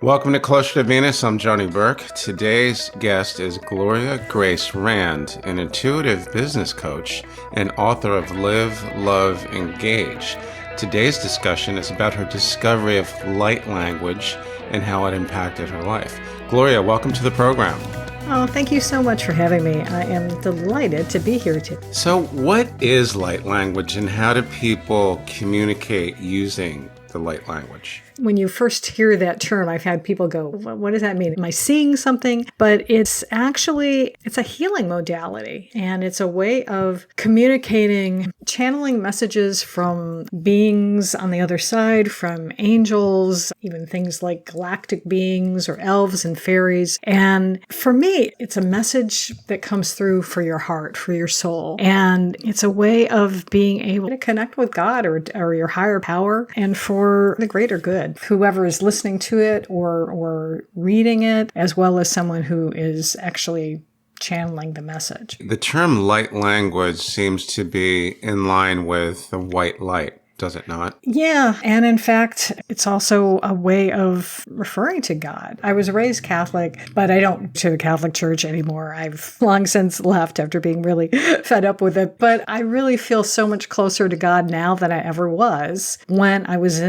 Welcome to Closer to Venus. I'm Johnny Burke. Today's guest is Gloria Grace Rand, an intuitive business coach and author of Live, Love, Engage. Today's discussion is about her discovery of light language and how it impacted her life. Gloria, welcome to the program. Oh, thank you so much for having me. I am delighted to be here today. So what is light language and how do people communicate using the light language? When you first hear that term, I've had people go, what does that mean? Am I seeing something? But it's a healing modality, and it's a way of communicating, channeling messages from beings on the other side, from angels, even things like galactic beings or elves and fairies. And for me, it's a message that comes through for your heart, for your soul. And it's a way of being able to connect with God or your higher power and for the greater good. Whoever is listening to it or reading it, as well as someone who is actually channeling the message. The term light language seems to be in line with the white light, does it not? Yeah, and in fact, it's also a way of referring to God. I was raised Catholic, but I don't go to the Catholic Church anymore. I've long since left after being really fed up with it. But I really feel so much closer to God now than I ever was when I was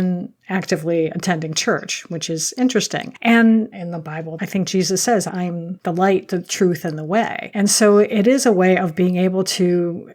actively attending church, which is interesting. And in the Bible, I think Jesus says, I'm the light, the truth, and the way. And so it is a way of being able to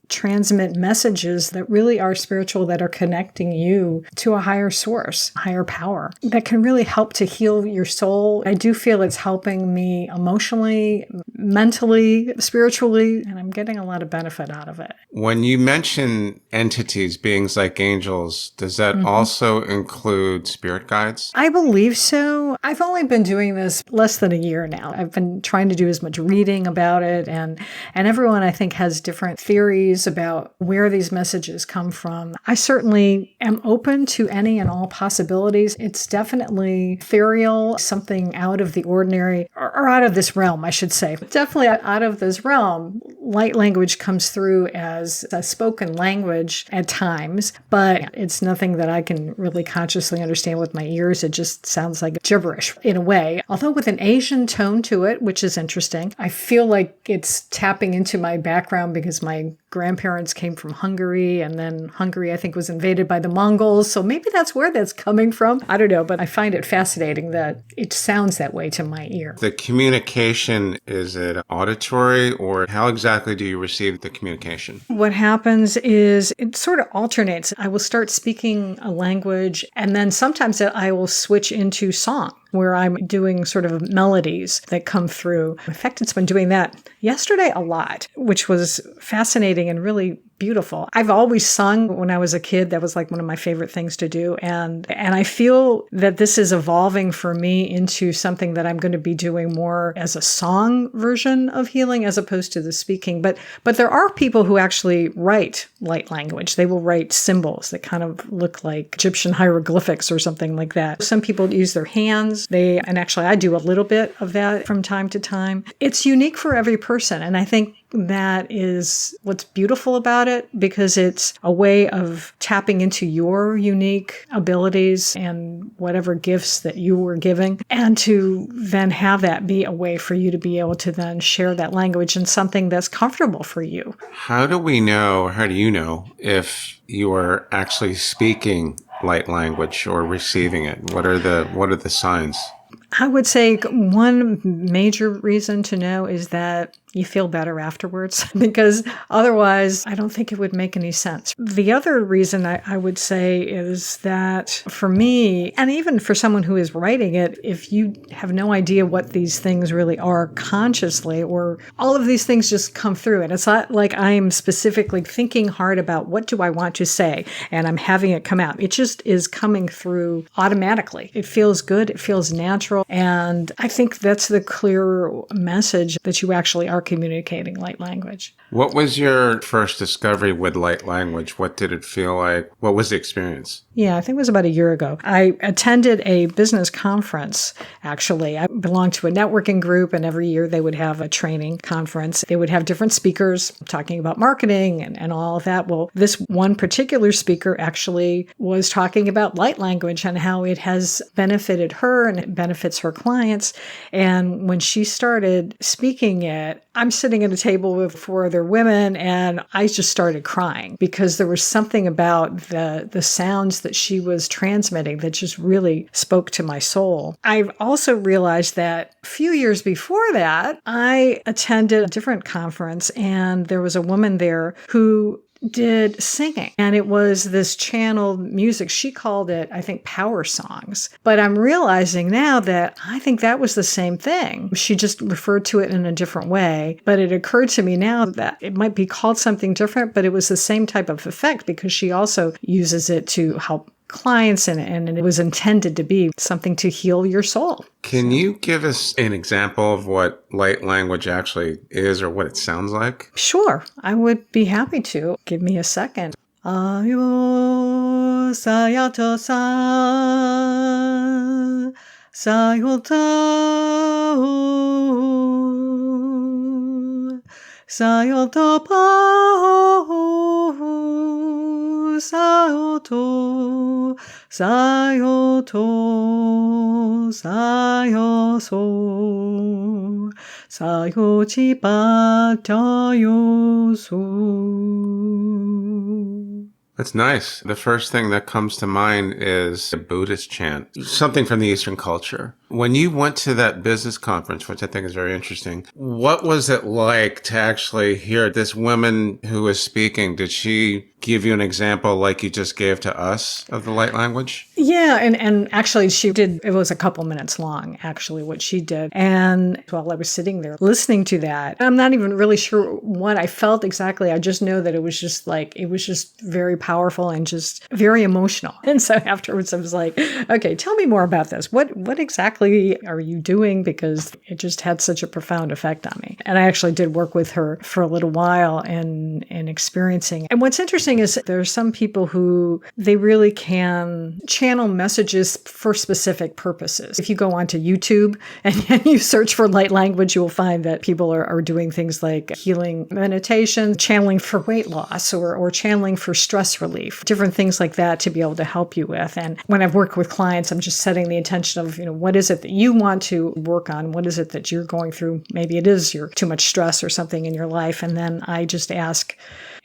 transmit messages that really are spiritual, that are connecting you to a higher source, higher power, that can really help to heal your soul. I do feel it's helping me emotionally, mentally, spiritually, and I'm getting a lot of benefit out of it. When you mention entities, beings like angels, does that also include spirit guides? I believe so. I've only been doing this less than a year now. I've been trying to do as much reading about it, and everyone, I think, has different theories about where these messages come from. I certainly am open to any and all possibilities. It's definitely ethereal, something out of the ordinary, or out of this realm, I should say. Definitely out of this realm. Light language comes through as a spoken language at times, but it's nothing that I can really consciously understand with my ears. It just sounds like gibberish in a way, although with an Asian tone to it, which is interesting. I feel like it's tapping into my background because my grandparents came from Hungary, and then Hungary, I think, was invaded by the Mongols. So maybe that's where that's coming from. I don't know, but I find it fascinating that it sounds that way to my ear. The communication, is it auditory, or how exactly do you receive the communication? What happens is it sort of alternates. I will start speaking a language, and then sometimes I will switch into song, where I'm doing sort of melodies that come through. In fact, it's been doing that yesterday a lot, which was fascinating and really beautiful. I've always sung when I was a kid. That was like one of my favorite things to do. And I feel that this is evolving for me into something that I'm going to be doing more as a song version of healing as opposed to the speaking. But there are people who actually write light language. They will write symbols that kind of look like Egyptian hieroglyphics or something like that. Some people use their hands. And actually I do a little bit of that from time to time. It's unique for every person. And I think that is what's beautiful about it, because it's a way of tapping into your unique abilities and whatever gifts that you were giving, and to then have that be a way for you to be able to then share that language in something that's comfortable for you. How do you know if you are actually speaking light language or receiving it? What are the signs? I would say one major reason to know is that you feel better afterwards, because otherwise I don't think it would make any sense. The other reason I would say is that for me, and even for someone who is writing it, if you have no idea what these things really are consciously, or all of these things just come through, and it's not like I'm specifically thinking hard about what do I want to say and I'm having it come out. It just is coming through automatically. It feels good. It feels natural. And I think that's the clear message that you actually are are communicating light language. What was your first discovery with light language? What did it feel like? What was the experience? Yeah, I think it was about a year ago. I attended a business conference, actually. I belonged to a networking group, and every year they would have a training conference. They would have different speakers talking about marketing and all of that. Well, this one particular speaker actually was talking about light language and how it has benefited her and it benefits her clients. And when she started speaking it, I'm sitting at a table with 4 other women, and I just started crying because there was something about the sounds that she was transmitting that just really spoke to my soul. I've also realized that a few years before that, I attended a different conference, and there was a woman there who did singing, and it was this channeled music. She called it, I think, power songs. But I'm realizing now that I think that was the same thing. She just referred to it in a different way. But it occurred to me now that it might be called something different, but it was the same type of effect because she also uses it to help clients, and it was intended to be something to heal your soul. Can you give us an example of what light language actually is or what it sounds like? Sure, I would be happy to. Give me a second. Ayo sayato sa sayota sayoto pa sayoto sayoto sayoso sayochi batayoso. That's nice. The first thing that comes to mind is a Buddhist chant, something from the Eastern culture. When you went to that business conference, which I think is very interesting, what was it like to actually hear this woman who was speaking? Did she give you an example like you just gave to us of the light language? Yeah, and actually she did. It was a couple minutes long, actually, what she did. And while I was sitting there listening to that, I'm not even really sure what I felt exactly. I just know that it was just very powerful and just very emotional. And so afterwards I was like, okay, tell me more about this. What exactly are you doing? Because it just had such a profound effect on me. And I actually did work with her for a little while in experiencing. And what's interesting is there are some people who they really can channel messages for specific purposes. If you go onto YouTube and you search for light language, you will find that people are doing things like healing meditation, channeling for weight loss, or channeling for stress relief, different things like that to be able to help you with. And when I've worked with clients, I'm just setting the intention of, what is it that you want to work on? What is it that you're going through? Maybe it is you're too much stress or something in your life. And then I just ask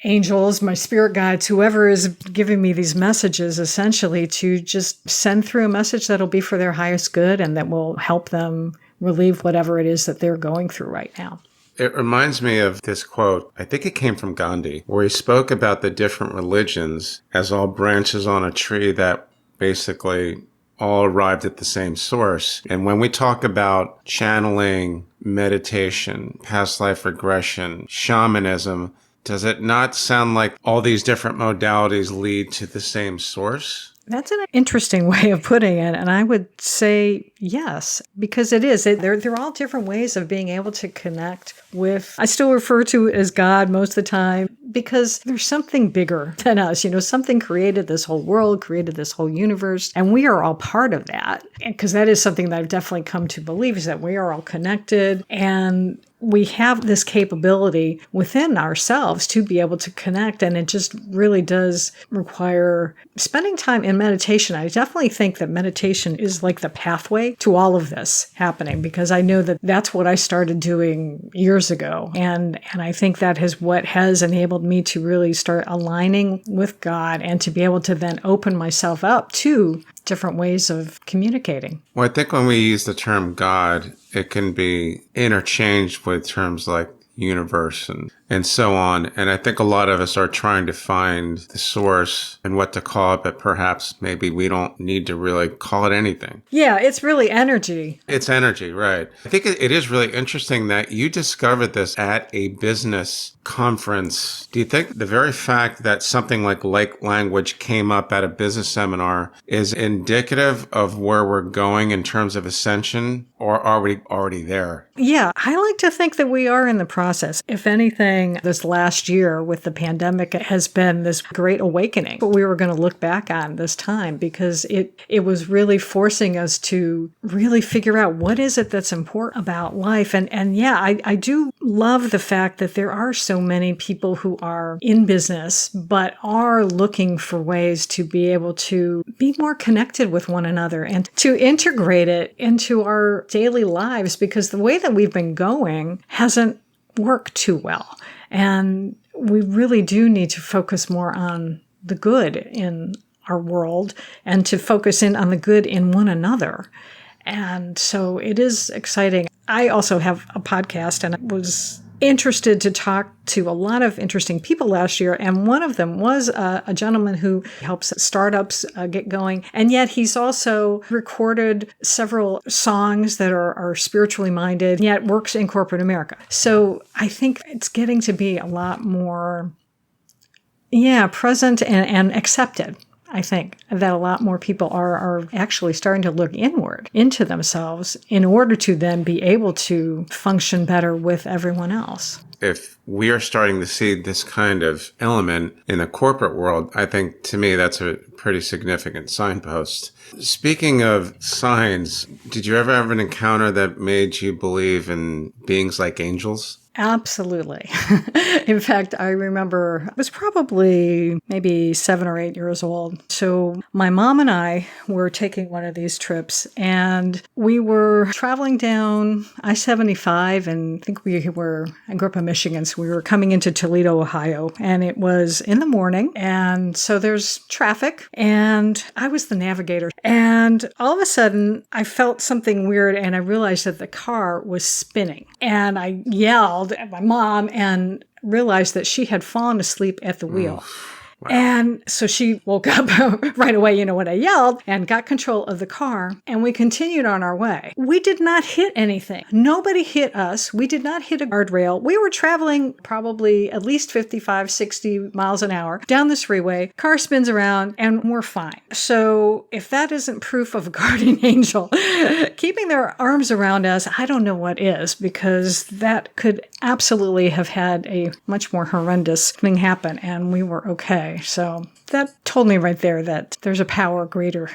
angels, my spirit guides, whoever is giving me these messages, essentially to just send through a message that'll be for their highest good and that will help them relieve whatever it is that they're going through right now. It reminds me of this quote. I think it came from Gandhi, where he spoke about the different religions as all branches on a tree that basically all arrived at the same source. And when we talk about channeling, meditation, past life regression, shamanism, does it not sound like all these different modalities lead to the same source? That's an interesting way of putting it. And I would say yes, because it is. They're all different ways of being able to connect with, I still refer to it as God most of the time, because there's something bigger than us. Something created this whole world, created this whole universe, and we are all part of that. Because that is something that I've definitely come to believe, is that we are all connected, and we have this capability within ourselves to be able to connect. And it just really does require spending time in meditation. I definitely think that meditation is like the pathway to all of this happening, because I know that that's what I started doing years ago. And I think that is what has enabled me to really start aligning with God and to be able to then open myself up to different ways of communicating. Well, I think when we use the term God, it can be interchanged with terms like universe and and so on. And I think a lot of us are trying to find the source and what to call it, but perhaps maybe we don't need to really call it anything. Yeah, it's really energy. It's energy, right? I think it is really interesting that you discovered this at a business conference. Do you think the very fact that something like language came up at a business seminar is indicative of where we're going in terms of ascension, or are we already there? Yeah, I like to think that we are in the process. If anything, this last year with the pandemic has been this great awakening. What we were going to look back on this time, because it was really forcing us to really figure out what is it that's important about life. And yeah, I do love the fact that there are so many people who are in business, but are looking for ways to be able to be more connected with one another and to integrate it into our daily lives, because the way that we've been going hasn't worked too well. And we really do need to focus more on the good in our world and to focus in on the good in one another. And so it is exciting. I also have a podcast, and I was interested to talk to a lot of interesting people last year. And one of them was a gentleman who helps startups get going. And yet he's also recorded several songs that are spiritually minded, yet works in corporate America. So I think it's getting to be a lot more, present and accepted. I think that a lot more people are actually starting to look inward into themselves in order to then be able to function better with everyone else. If we are starting to see this kind of element in the corporate world, I think to me that's a pretty significant signpost. Speaking of signs, did you ever have an encounter that made you believe in beings like angels? Absolutely. In fact, I remember I was probably maybe 7 or 8 years old. So my mom and I were taking one of these trips, and we were traveling down I-75, and I think I grew up in Michigan, so we were coming into Toledo, Ohio, and it was in the morning. And so there's traffic, and I was the navigator. And all of a sudden, I felt something weird, and I realized that the car was spinning. And I yelled at my mom and realized that she had fallen asleep at the wheel. Wow. And so she woke up right away, when I yelled, and got control of the car, and we continued on our way. We did not hit anything. Nobody hit us. We did not hit a guardrail. We were traveling probably at least 55, 60 miles an hour down this freeway. Car spins around, and we're fine. So if that isn't proof of a guardian angel keeping their arms around us, I don't know what is, because that could absolutely have had a much more horrendous thing happen, and we were okay. So that told me right there that there's a power greater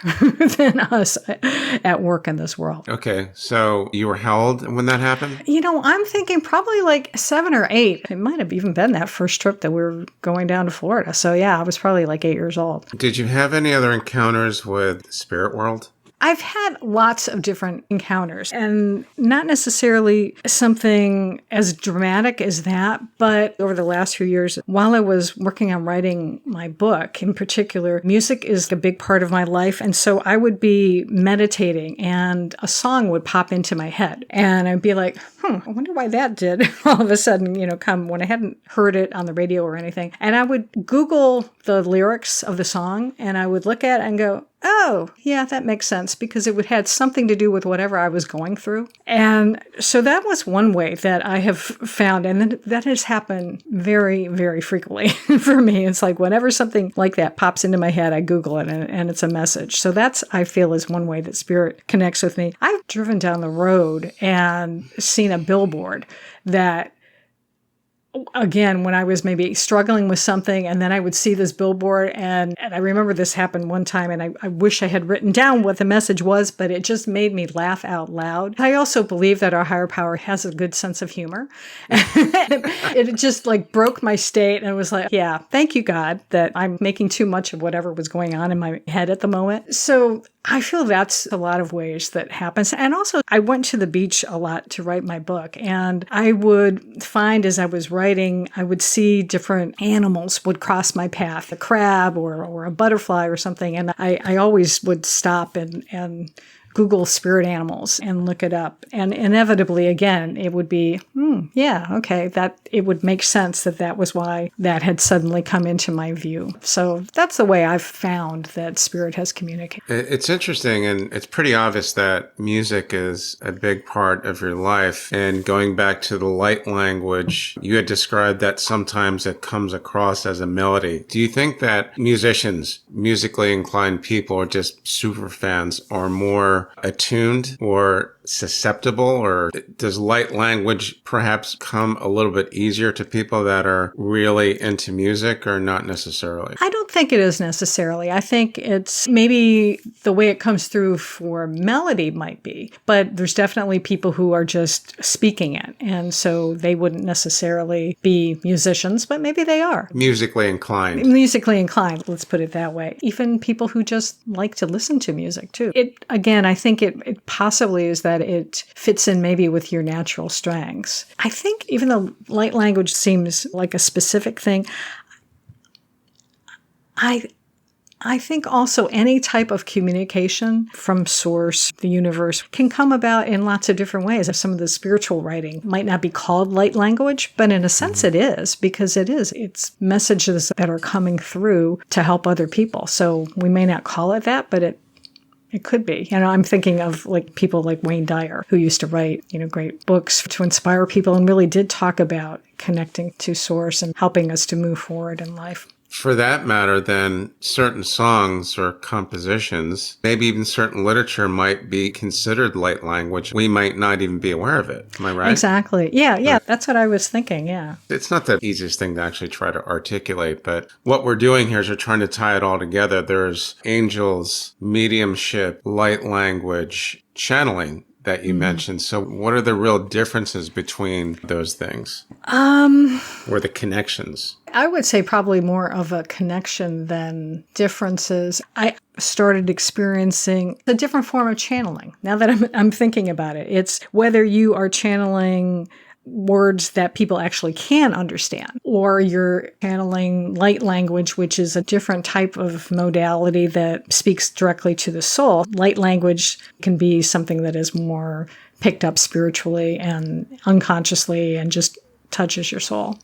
than us at work in this world. Okay, so you were how old when that happened? I'm thinking probably like 7 or 8. It might have even been that first trip that we were going down to Florida. So yeah, I was probably like 8 years old. Did you have any other encounters with the spirit world? I've had lots of different encounters, and not necessarily something as dramatic as that, but over the last few years, while I was working on writing my book in particular, music is a big part of my life. And so I would be meditating and a song would pop into my head, and I'd be like, I wonder why that did all of a sudden, come when I hadn't heard it on the radio or anything. And I would Google the lyrics of the song, and I would look at it and go, oh, yeah, that makes sense, because it would had something to do with whatever I was going through. And so that was one way that I have found, and that has happened very, very frequently for me. It's like whenever something like that pops into my head, I Google it, and it's a message. So that's, I feel, is one way that spirit connects with me. I've driven down the road and seen a billboard that, again, when I was maybe struggling with something, and then I would see this billboard, and I remember this happened one time, and I wish I had written down what the message was, but it just made me laugh out loud. I also believe that our higher power has a good sense of humor. It just like broke my state, and was like, yeah, thank you, God, that I'm making too much of whatever was going on in my head at the moment. So I feel that's a lot of ways that happens. And also, I went to the beach a lot to write my book, and I would find as I was writing, I would see different animals would cross my path, a crab or a butterfly or something. And I always would stop and Google spirit animals and look it up. And inevitably, again, it would be, yeah, okay, that it would make sense that that was why that had suddenly come into my view. So that's the way I've found that spirit has communicated. It's interesting, and it's pretty obvious that music is a big part of your life. And going back to the light language, you had described that sometimes it comes across as a melody. Do you think that musicians, musically inclined people, or just super fans are more attuned or susceptible, or does light language perhaps come a little bit easier to people that are really into music, or not necessarily? I don't think it is necessarily. I think it's maybe the way it comes through for melody might be, but there's definitely people who are just speaking it. And so they wouldn't necessarily be musicians, but maybe they are. Musically inclined. Musically inclined, let's put it that way. Even people who just like to listen to music too. Again, I think it possibly is that it fits in maybe with your natural strengths. I think even though light language seems like a specific thing, I think also any type of communication from source, the universe, can come about in lots of different ways. Some of the spiritual writing might not be called light language, but in a sense it is, because it is. It's messages that are coming through to help other people. So we may not call it that, but it could be. I'm thinking of like people like Wayne Dyer, who used to write, great books to inspire people and really did talk about connecting to source and helping us to move forward in life. For that matter, then, certain songs or compositions, maybe even certain literature might be considered light language. We might not even be aware of it. Am I right? Exactly. Yeah. That's what I was thinking. Yeah. It's not the easiest thing to actually try to articulate, but what we're doing here is we're trying to tie it all together. There's angels, mediumship, light language, channeling that you mentioned. So what are the real differences between those things? Or the connections? I would say probably more of a connection than differences. I started experiencing a different form of channeling. Now that I'm thinking about it, it's whether you are channeling words that people actually can understand, or you're channeling light language, which is a different type of modality that speaks directly to the soul. Light language can be something that is more picked up spiritually and unconsciously and just touches your soul.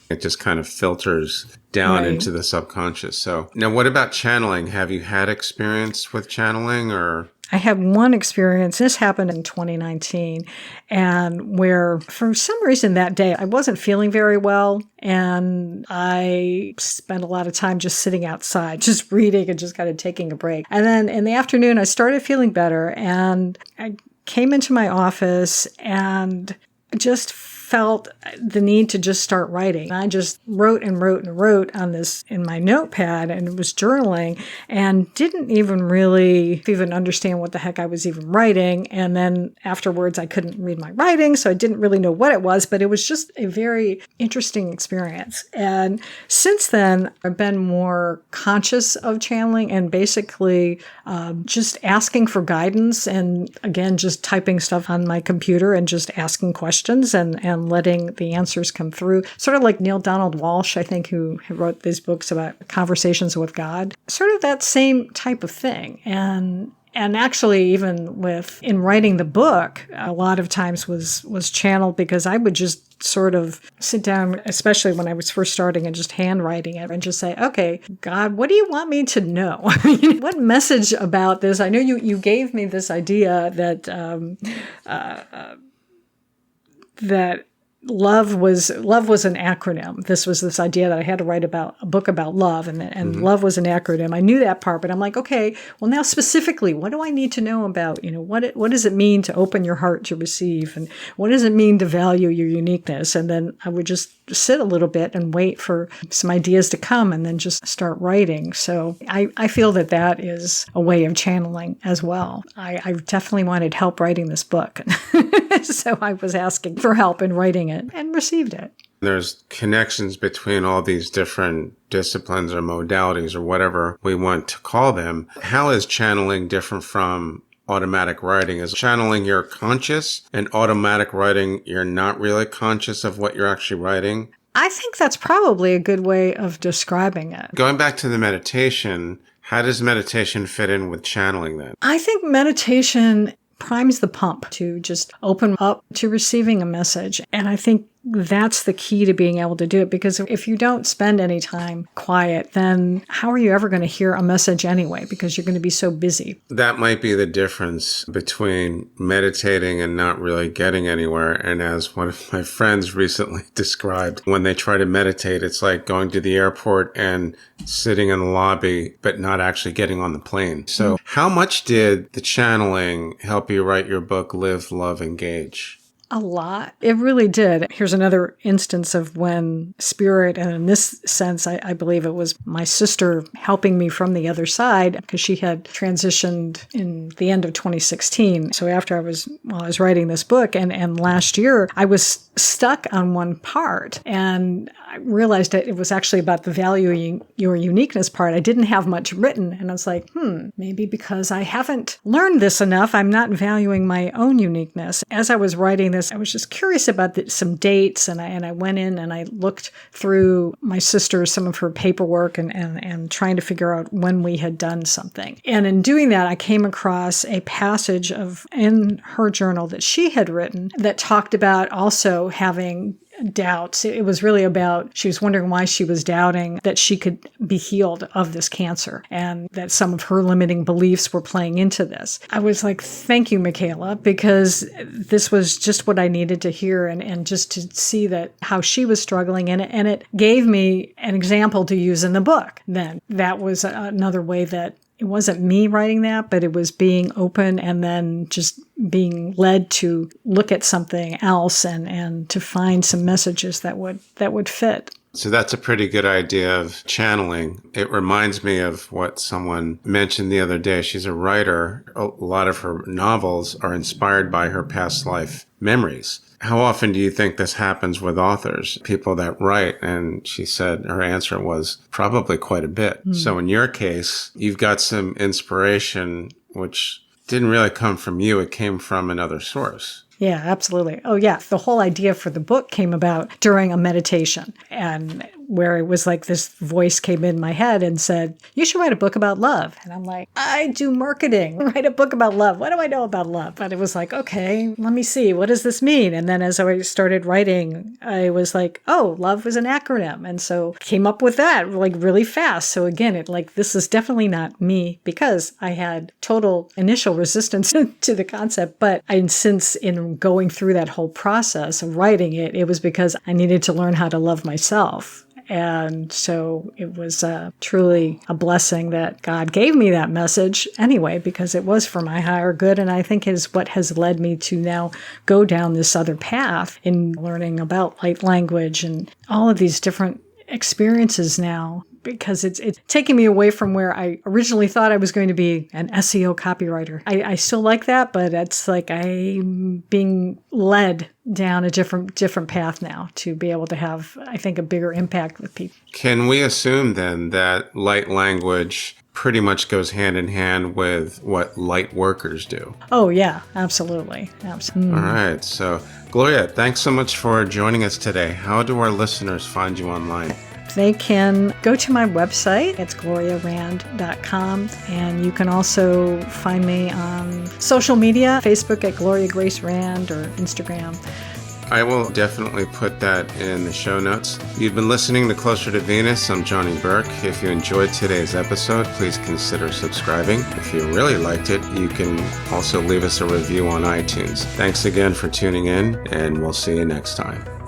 It just kind of filters down into the subconscious. So now what about channeling? Have you had experience with channeling, or? I had one experience, this happened in 2019, and where for some reason that day I wasn't feeling very well, and I spent a lot of time just sitting outside, just reading and just kind of taking a break. And then in the afternoon, I started feeling better, and I came into my office and just felt the need to just start writing. I just wrote on this in my notepad and was journaling and didn't even really understand what the heck I was even writing. And then afterwards, I couldn't read my writing, so I didn't really know what it was, but it was just a very interesting experience. And since then, I've been more conscious of channeling and basically just asking for guidance, and again, just typing stuff on my computer and just asking questions and letting the answers come through. Sort of like Neil Donald Walsh, I think, who wrote these books about conversations with God. Sort of that same type of thing. And actually, even in writing the book, a lot of times was channeled, because I would just sort of sit down, especially when I was first starting, and just handwriting it and just say, okay, God, what do you want me to know? What message about this? I know you gave me this idea that that love was an acronym. This was this idea that I had to write about a book about love, and love was an acronym. I knew that part, but I'm like, okay, well now specifically, what do I need to know about, what does it mean to open your heart to receive? And what does it mean to value your uniqueness? And then I would just sit a little bit and wait for some ideas to come and then just start writing. So I feel that is a way of channeling as well. I definitely wanted help writing this book. So I was asking for help in writing it and received it. There's connections between all these different disciplines or modalities or whatever we want to call them. How is channeling different from automatic writing? Is channeling you're conscious, and automatic writing you're not really conscious of what you're actually writing? I think that's probably a good way of describing it. Going back to the meditation, How does meditation fit in with channeling then? I think meditation primes the pump to just open up to receiving a message. And I think that's the key to being able to do it, because if you don't spend any time quiet, then how are you ever going to hear a message anyway? Because you're going to be so busy. That might be the difference between meditating and not really getting anywhere. And as one of my friends recently described, when they try to meditate, it's like going to the airport and sitting in the lobby, but not actually getting on the plane. So how much did the channeling help you write your book, Live, Love, Engage? A lot. It really did. Here's another instance of when spirit, and in this sense, I believe it was my sister helping me from the other side, because she had transitioned in the end of 2016. So after I was writing this book, and last year, I was stuck on one part, and I realized that it was actually about the valuing your uniqueness part. I didn't have much written, and I was like, maybe because I haven't learned this enough, I'm not valuing my own uniqueness. As I was writing this, I was just curious about some dates, and I went in and I looked through my sister, some of her paperwork, and trying to figure out when we had done something. And in doing that, I came across a passage in her journal that she had written that talked about also having doubts. It was really about, she was wondering why she was doubting that she could be healed of this cancer, and that some of her limiting beliefs were playing into this. I was like, thank you, Michaela, because this was just what I needed to hear, and just to see that how she was struggling in it. And it gave me an example to use in the book. Then that was another way that it wasn't me writing that, but it was being open and then just being led to look at something else and to find some messages that would fit. So that's a pretty good idea of channeling. It reminds me of what someone mentioned the other day. She's a writer. A lot of her novels are inspired by her past life memories. How often do you think this happens with authors, people that write? And she said her answer was probably quite a bit. So in your case, you've got some inspiration, which didn't really come from you. It came from another source. Yeah, absolutely. Oh, yeah. The whole idea for the book came about during a meditation, and where it was like this voice came in my head and said, you should write a book about love. And I'm like, I do marketing. Write a book about love. What do I know about love? But it was like, okay, let me see. What does this mean? And then as I started writing, I was like, oh, love was an acronym. And so came up with that like really fast. So again, this is definitely not me, because I had total initial resistance to the concept. But since in going through that whole process of writing it, it was because I needed to learn how to love myself. And so it was truly a blessing that God gave me that message anyway, because it was for my higher good. And I think is what has led me to now go down this other path in learning about light language and all of these different experiences now, because it's taking me away from where I originally thought I was going to be an SEO copywriter. I still like that, but it's like I'm being led down a different path now to be able to have, I think, a bigger impact with people. Can we assume then that light language pretty much goes hand in hand with what light workers do? Oh, yeah, absolutely. Absolutely. All right. So, Gloria, thanks so much for joining us today. How do our listeners find you online? They can go to my website. It's gloriarand.com. And you can also find me on social media, Facebook at Gloria Grace Rand, or Instagram. I will definitely put that in the show notes. You've been listening to Closer to Venus. I'm Johnny Burke. If you enjoyed today's episode, please consider subscribing. If you really liked it, you can also leave us a review on iTunes. Thanks again for tuning in, and we'll see you next time.